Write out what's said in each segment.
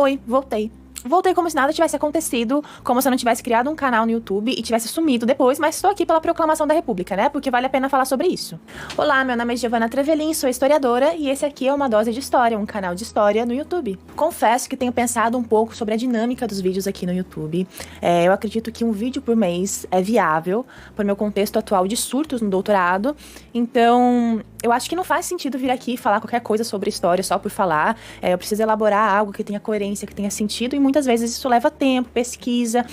Oi, voltei. Voltei como se nada tivesse acontecido, como se eu não tivesse criado um canal no YouTube e tivesse sumido depois, mas estou aqui pela Proclamação da República, né? Porque vale a pena falar sobre isso. Olá, meu nome é Giovana Trevelin, sou historiadora e esse aqui é Uma Dose de História, um canal de história no YouTube. Confesso que tenho pensado um pouco sobre a dinâmica dos vídeos aqui no YouTube. Eu acredito que um vídeo por mês é viável, por meu contexto atual de surtos no doutorado, então eu acho que não faz sentido vir aqui falar qualquer coisa sobre história só por falar. Eu preciso elaborar algo que tenha coerência, que tenha sentido, e muitas vezes isso leva tempo, pesquisa,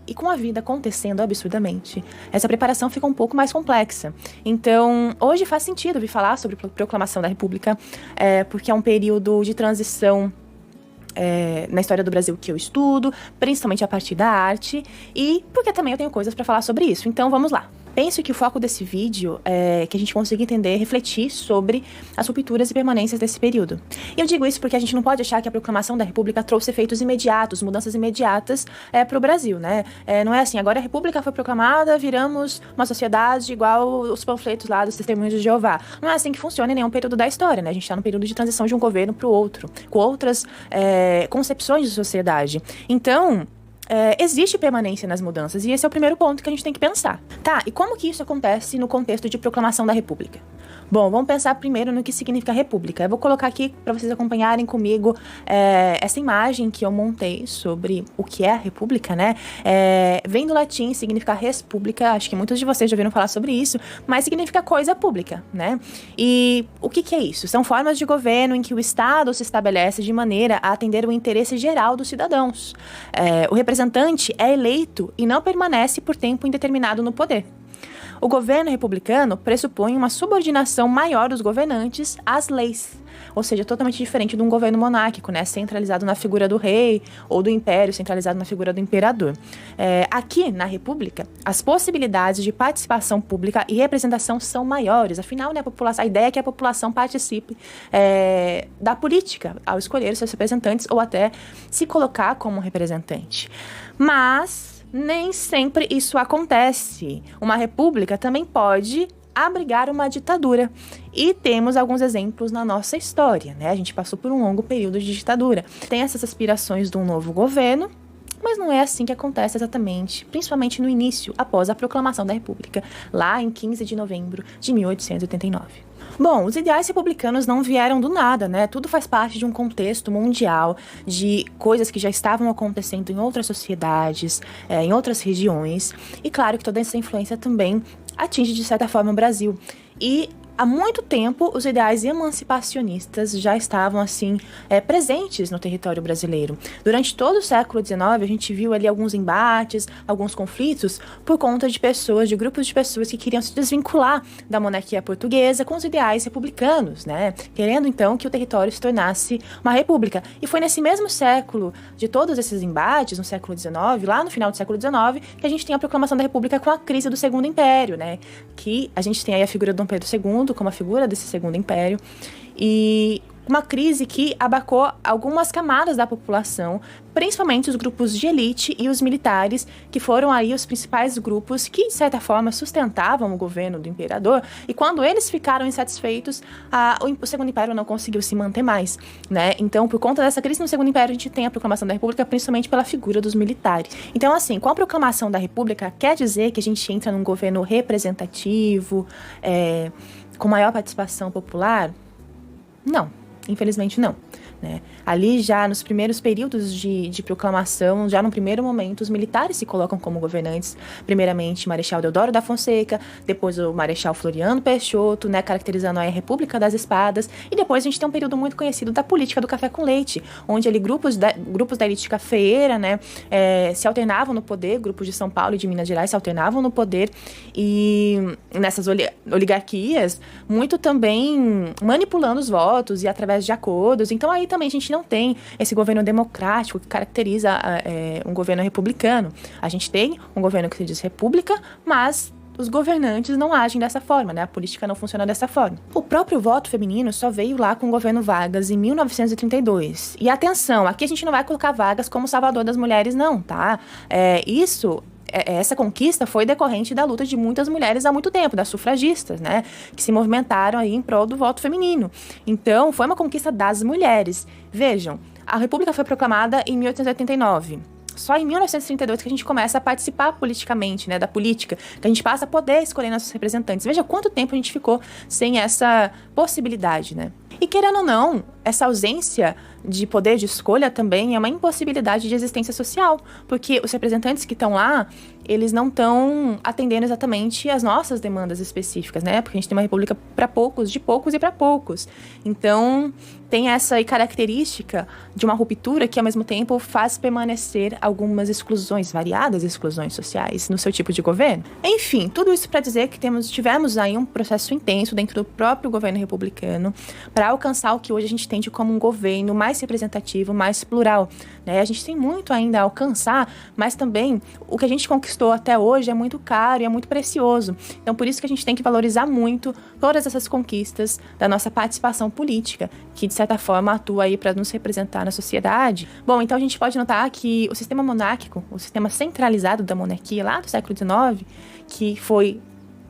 e com a vida acontecendo absurdamente, essa preparação fica um pouco mais complexa. Então, hoje faz sentido vir falar sobre a Proclamação da República, porque é um período de transição na história do Brasil que eu estudo, principalmente a partir da arte, e porque também eu tenho coisas para falar sobre isso. Então, vamos lá. Penso que o foco desse vídeo é que a gente consiga entender, refletir sobre as rupturas e permanências desse período. E eu digo isso porque a gente não pode achar que a Proclamação da República trouxe efeitos imediatos, mudanças imediatas para o Brasil, né? Não é assim, agora a República foi proclamada, viramos uma sociedade igual os panfletos lá dos Testemunhos de Jeová. Não é assim que funciona em nenhum período da história, né? A gente está num período de transição de um governo para o outro, com outras concepções de sociedade. Então, existe permanência nas mudanças, e esse é o primeiro ponto que a gente tem que pensar. Tá, e como que isso acontece no contexto de proclamação da República? Bom, vamos pensar primeiro no que significa república. Eu vou colocar aqui para vocês acompanharem comigo essa imagem que eu montei sobre o que é a república, né? Vem do latim, significa res publica, acho que muitos de vocês já ouviram falar sobre isso, mas significa coisa pública, né? E o que é isso? São formas de governo em que o Estado se estabelece de maneira a atender o interesse geral dos cidadãos. O representante é eleito e não permanece por tempo indeterminado no poder. O governo republicano pressupõe uma subordinação maior dos governantes às leis, ou seja, totalmente diferente de um governo monárquico, né, centralizado na figura do rei, ou do império, centralizado na figura do imperador. Aqui, na República, as possibilidades de participação pública e representação são maiores, afinal, né, a ideia é que a população participe da política, ao escolher seus representantes, ou até se colocar como representante. Mas nem sempre isso acontece. Uma república também pode abrigar uma ditadura. E temos alguns exemplos na nossa história, né? A gente passou por um longo período de ditadura. Tem essas aspirações de um novo governo, mas não é assim que acontece exatamente, principalmente no início, após a proclamação da República, lá em 15 de novembro de 1889. Bom, os ideais republicanos não vieram do nada, né? Tudo faz parte de um contexto mundial, de coisas que já estavam acontecendo em outras sociedades, em outras regiões. E claro que toda essa influência também atinge, de certa forma, o Brasil. E há muito tempo, os ideais emancipacionistas já estavam, assim, presentes no território brasileiro. Durante todo o século XIX, a gente viu ali alguns embates, alguns conflitos, por conta de pessoas, de grupos de pessoas que queriam se desvincular da monarquia portuguesa com os ideais republicanos, né? Querendo, então, que o território se tornasse uma república. E foi nesse mesmo século, de todos esses embates, no século XIX, lá no final do século XIX, que a gente tem a proclamação da República com a crise do Segundo Império, né? Que a gente tem aí a figura de Dom Pedro II, como a figura desse Segundo Império, e uma crise que abarcou algumas camadas da população, principalmente os grupos de elite e os militares, que foram aí os principais grupos que, de certa forma, sustentavam o governo do imperador, e quando eles ficaram insatisfeitos, o Segundo Império não conseguiu se manter mais, né? Então, por conta dessa crise no Segundo Império, a gente tem a proclamação da República, principalmente pela figura dos militares. Então, assim, com a proclamação da República, quer dizer que a gente entra num governo representativo, com maior participação popular? Não, infelizmente não, né? Ali já nos primeiros períodos de proclamação, já no primeiro momento, os militares se colocam como governantes, primeiramente Marechal Deodoro da Fonseca, depois o Marechal Floriano Peixoto, né, caracterizando a República das Espadas, e depois a gente tem um período muito conhecido da política do café com leite, onde ali grupos da elite cafeeira, né, se alternavam no poder, grupos de São Paulo e de Minas Gerais se alternavam no poder, e nessas oligarquias, muito também manipulando os votos e através de acordos. Então aí também a gente não tem esse governo democrático que caracteriza um governo republicano. A gente tem um governo que se diz república, mas os governantes não agem dessa forma, né? A política não funciona dessa forma. O próprio voto feminino só veio lá com o governo Vargas em 1932. E atenção, aqui a gente não vai colocar Vargas como salvador das mulheres, não, tá? Essa conquista foi decorrente da luta de muitas mulheres há muito tempo, das sufragistas, né, que se movimentaram aí em prol do voto feminino. Então, foi uma conquista das mulheres. Vejam, A República foi proclamada em 1889. Só em 1932 que a gente começa a participar politicamente, né, da política, que a gente passa a poder escolher nossos representantes. Veja quanto tempo a gente ficou sem essa possibilidade, né? E querendo ou não, essa ausência de poder de escolha também é uma impossibilidade de existência social, porque os representantes que estão lá, eles não estão atendendo exatamente as nossas demandas específicas, né? Porque a gente tem uma república para poucos, de poucos e para poucos. Então, tem essa característica de uma ruptura que, ao mesmo tempo, faz permanecer algumas exclusões, variadas exclusões sociais no seu tipo de governo. Enfim, tudo isso para dizer que tivemos aí um processo intenso dentro do próprio governo republicano para alcançar o que hoje a gente entende como um governo mais representativo, mais plural, né? A gente tem muito ainda a alcançar, mas também o que a gente conquistou até hoje é muito caro e é muito precioso. Então, por isso que a gente tem que valorizar muito todas essas conquistas da nossa participação política, que, de certa forma, atua aí para nos representar na sociedade. Bom, então a gente pode notar que o sistema monárquico, o sistema centralizado da monarquia lá do século XIX, que foi,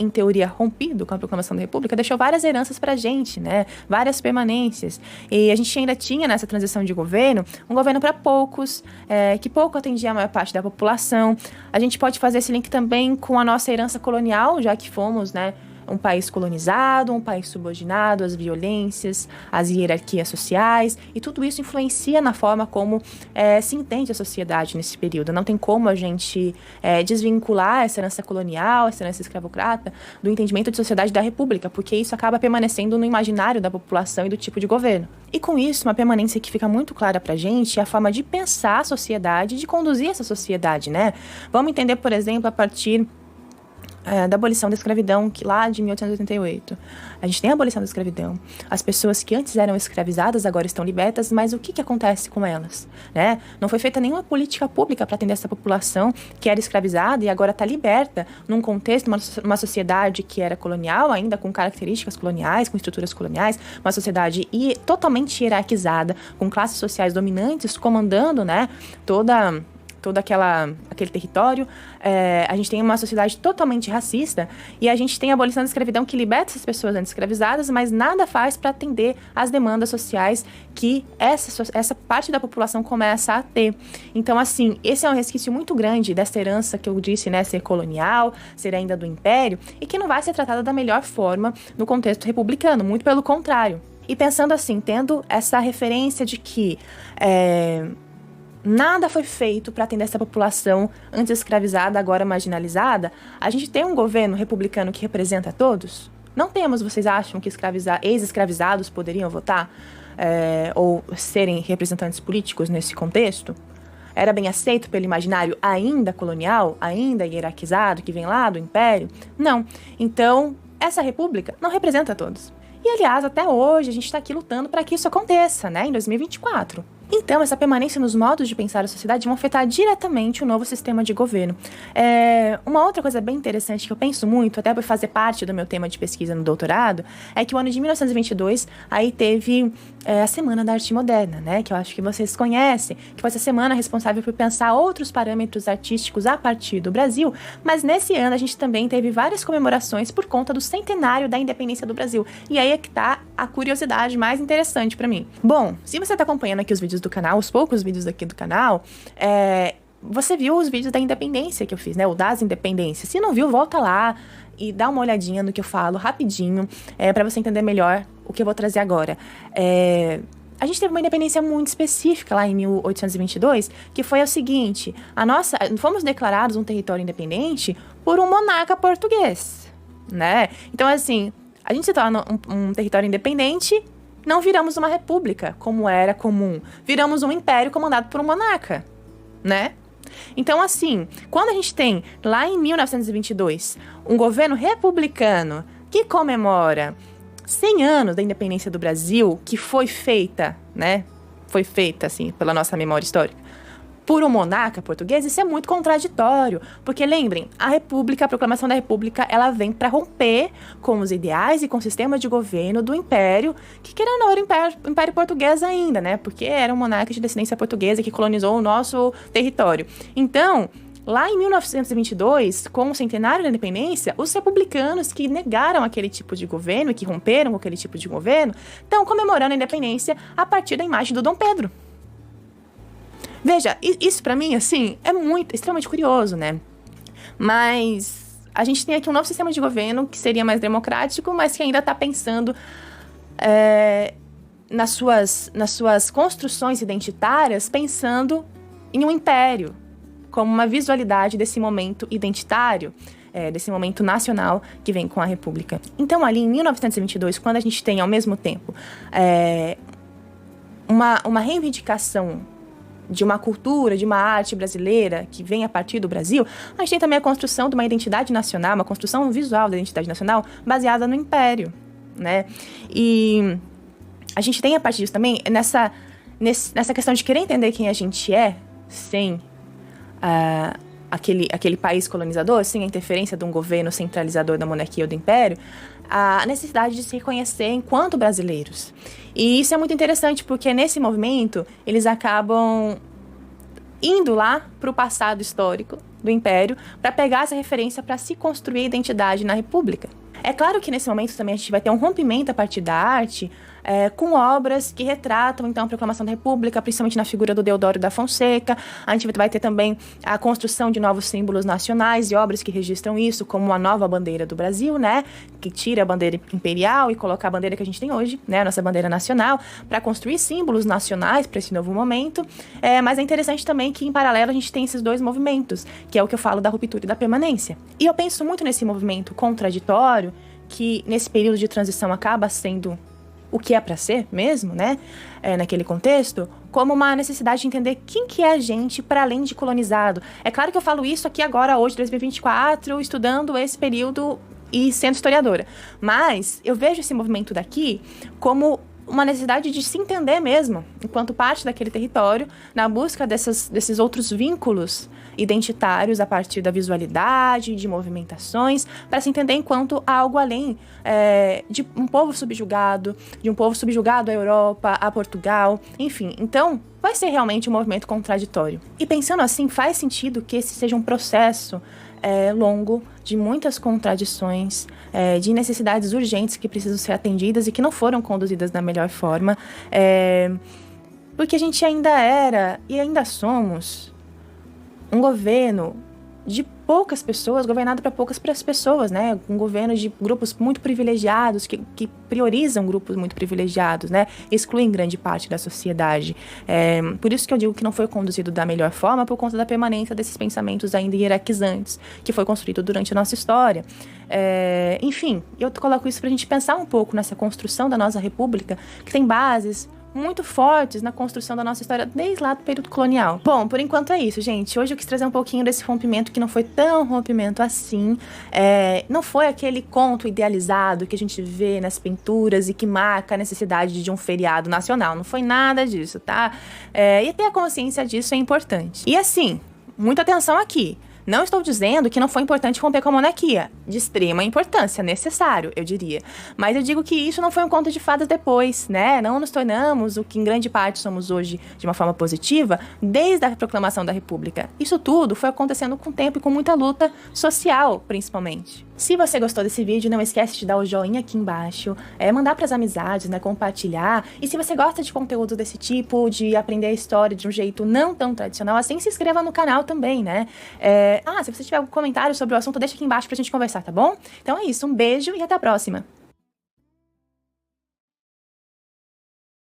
em teoria, rompido com a proclamação da República, deixou várias heranças pra gente, né? Várias permanências. E a gente ainda tinha, nessa transição de governo, um governo para poucos, que pouco atendia a maior parte da população. A gente pode fazer esse link também com a nossa herança colonial, já que fomos, né, um país colonizado, um país subordinado às violências, às hierarquias sociais, e tudo isso influencia na forma como se entende a sociedade nesse período. Não tem como a gente desvincular essa herança colonial, essa herança escravocrata, do entendimento de sociedade da República, porque isso acaba permanecendo no imaginário da população e do tipo de governo. E com isso, uma permanência que fica muito clara pra gente é a forma de pensar a sociedade e de conduzir essa sociedade, né? Vamos entender, por exemplo, a partir da abolição da escravidão, que lá de 1888. A gente tem a abolição da escravidão. As pessoas que antes eram escravizadas agora estão libertas, mas o que acontece com elas? Né? Não foi feita nenhuma política pública para atender essa população que era escravizada e agora está liberta num contexto, uma sociedade que era colonial, ainda com características coloniais, com estruturas coloniais, uma sociedade totalmente hierarquizada, com classes sociais dominantes comandando, né, todo aquele território. A gente tem uma sociedade totalmente racista e a gente tem a abolição da escravidão que liberta essas pessoas antes escravizadas, mas nada faz para atender às demandas sociais que essa parte da população começa a ter. Então, assim, esse é um resquício muito grande dessa herança que eu disse, né, ser colonial, ser ainda do império, e que não vai ser tratada da melhor forma no contexto republicano, muito pelo contrário. E pensando assim, tendo essa referência de que nada foi feito para atender essa população antes escravizada, agora marginalizada, a gente tem um governo republicano que representa todos? Não temos. Vocês acham que ex-escravizados poderiam votar ou serem representantes políticos nesse contexto? Era bem aceito pelo imaginário ainda colonial, ainda hierarquizado, que vem lá do império? Não. Então, essa república não representa todos. E, aliás, até hoje a gente está aqui lutando para que isso aconteça, né, em 2024. Então, essa permanência nos modos de pensar a sociedade vão afetar diretamente o novo sistema de governo. Uma outra coisa bem interessante que eu penso muito, até por fazer parte do meu tema de pesquisa no doutorado, é que o ano de 1922, aí teve a Semana da Arte Moderna, né, que eu acho que vocês conhecem, que foi essa semana responsável por pensar outros parâmetros artísticos a partir do Brasil, mas nesse ano a gente também teve várias comemorações por conta do centenário da independência do Brasil. E aí é que tá a curiosidade mais interessante para mim. Bom, se você tá acompanhando aqui os vídeos do canal, os poucos vídeos aqui do canal, você viu os vídeos da independência que eu fiz, né? O das independências. Se não viu, volta lá e dá uma olhadinha no que eu falo rapidinho, para você entender melhor o que eu vou trazer agora. A gente teve uma independência muito específica lá em 1822, que foi o seguinte: fomos declarados um território independente por um monarca português, né? Então, assim, a gente se torna um território independente. Não viramos uma república, como era comum. Viramos um império comandado por um monarca, né? Então, assim, quando a gente tem, lá em 1922, um governo republicano que comemora 100 anos da independência do Brasil, que foi feita, né? Foi feita, assim, pela nossa memória histórica, por um monarca português, isso é muito contraditório. Porque, lembrem, a proclamação da República, ela vem para romper com os ideais e com o sistema de governo do Império, que querendo ou não era o Império Português ainda, né? Porque era um monarca de descendência portuguesa que colonizou o nosso território. Então, lá em 1922, com o centenário da independência, os republicanos que negaram aquele tipo de governo e que romperam com aquele tipo de governo, estão comemorando a independência a partir da imagem do Dom Pedro. Veja, isso pra mim, assim, é extremamente curioso, né? Mas a gente tem aqui um novo sistema de governo que seria mais democrático, mas que ainda tá pensando nas suas construções identitárias, pensando em um império, como uma visualidade desse momento identitário, desse momento nacional que vem com a República. Então, ali em 1922, quando a gente tem, ao mesmo tempo, uma reivindicação de uma cultura, de uma arte brasileira que vem a partir do Brasil, a gente tem também a construção de uma identidade nacional, uma construção visual da identidade nacional baseada no Império, né? E a gente tem, a partir disso também, nessa questão de querer entender quem a gente é, sem aquele país colonizador, sem a interferência de um governo centralizador da monarquia ou do império, a necessidade de se reconhecer enquanto brasileiros. E isso é muito interessante, porque nesse movimento eles acabam indo lá para o passado histórico do império para pegar essa referência para se construir a identidade na República. É claro que nesse momento também a gente vai ter um rompimento a partir da arte, com obras que retratam, então, a proclamação da República, principalmente na figura do Deodoro da Fonseca. A gente vai ter também a construção de novos símbolos nacionais e obras que registram isso, como a nova bandeira do Brasil, né, que tira a bandeira imperial e coloca a bandeira que a gente tem hoje, né, a nossa bandeira nacional, para construir símbolos nacionais para esse novo momento. Mas é interessante também que, em paralelo, a gente tem esses dois movimentos, que é o que eu falo da ruptura e da permanência. E eu penso muito nesse movimento contraditório, que nesse período de transição acaba sendo o que é para ser mesmo, né, naquele contexto, como uma necessidade de entender quem que é a gente para além de colonizado. É claro que eu falo isso aqui agora, hoje, 2024, estudando esse período e sendo historiadora, mas eu vejo esse movimento daqui como uma necessidade de se entender mesmo, enquanto parte daquele território, na busca desses outros vínculos identitários a partir da visualidade, de movimentações, para se entender enquanto algo além de um povo subjugado, à Europa, a Portugal, enfim. Então, vai ser realmente um movimento contraditório. E pensando assim, faz sentido que esse seja um processo longo, de muitas contradições, de necessidades urgentes que precisam ser atendidas e que não foram conduzidas da melhor forma, porque a gente ainda era e ainda somos um governo de poucas pessoas, governado para poucas pessoas, né? Um governo de grupos muito privilegiados, que priorizam grupos muito privilegiados, né? Excluem grande parte da sociedade. Por isso que eu digo que não foi conduzido da melhor forma, por conta da permanência desses pensamentos ainda hierarquizantes, que foi construído durante a nossa história. Enfim, eu coloco isso para a gente pensar um pouco nessa construção da nossa república, que tem bases muito fortes na construção da nossa história desde lá do período colonial. Bom, por enquanto é isso, gente. Hoje eu quis trazer um pouquinho desse rompimento que não foi tão rompimento assim. Não foi aquele conto idealizado que a gente vê nas pinturas e que marca a necessidade de um feriado nacional. Não foi nada disso, tá? E ter a consciência disso é importante. E assim, muita atenção aqui. Não estou dizendo que não foi importante romper com a monarquia. De extrema importância, necessário, eu diria. Mas eu digo que isso não foi um conto de fadas depois, né? Não nos tornamos o que em grande parte somos hoje de uma forma positiva desde a proclamação da República. Isso tudo foi acontecendo com o tempo e com muita luta social, principalmente. Se você gostou desse vídeo, não esquece de dar o joinha aqui embaixo, mandar pras amizades, né, compartilhar. E se você gosta de conteúdo desse tipo, de aprender a história de um jeito não tão tradicional assim, se inscreva no canal também, né? Se você tiver algum comentário sobre o assunto, deixa aqui embaixo pra gente conversar, tá bom? Então é isso, um beijo e até a próxima!